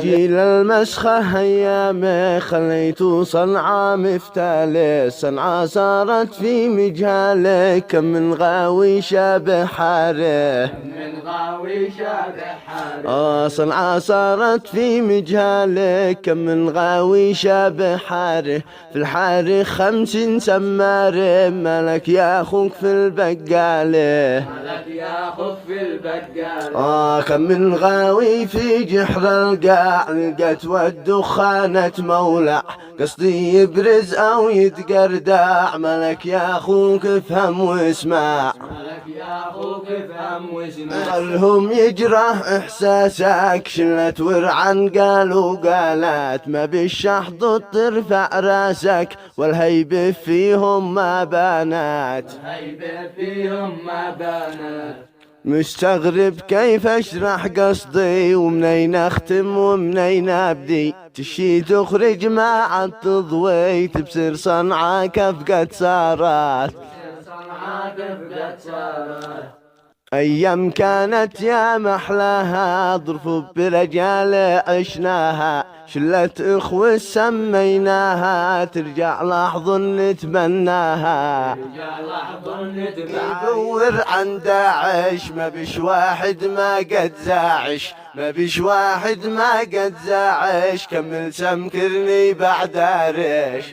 جيل المسخة أيامي خليت صنعاء مفتالي، صنعاء صارت في مجهالي كم من غاوي شابه حاره، صنعاء صارت في مجهالي كم من غاوي شابه حاره، في الحاره 50 سماره ملك يا أخوك في البقالة، كم من غاوي في جحر القاع لقت والدخانة مولع، قصدي يبرز أو يتقرداع ملك يا أخوك افهم واسمع، خلهم يجرح إحساسك شلة ورعا قالوا قالات، ما بالشحط ترفع راسك والهيبة فيهم ما بانات، مستغرب كيف اشرح قصدي ومنين اختم ومنين ابدي، تشي تخرج ما عاد تضوي تبصر صنعاء كيف قد صارت، أيام كانت يا محلاها ظرف برجال عشناها، شلة إخوة سميناها ترجع لحظة نتمناها، يدور عن داعش ما بش واحد ما قد زاعش، ما بش واحد ما قد زاعش، كمل سمكرني بعد ريش،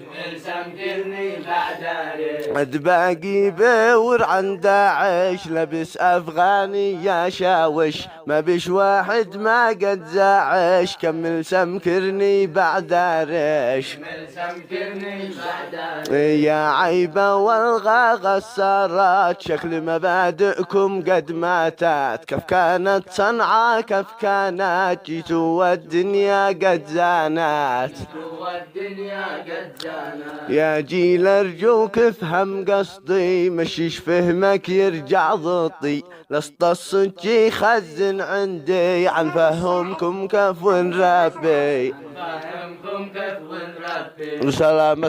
قد باقي بور عن داعش لبس أفغاني يا شاوش، ما بش واحد ما قد زاعش، كمل سمكرني بعد ريش، يا عيبة والغى غسارات شكل مبادئكم قد ماتت، كيف كانت صنعاء كيف كانت جيتوا والدنيا قد زانت، يا جيل ارجوك افهم قصدي مشيش فهمك يرجع ضطي، لسط الصج يخزن عندي عن فهمكم كيف ونربي، وسلام.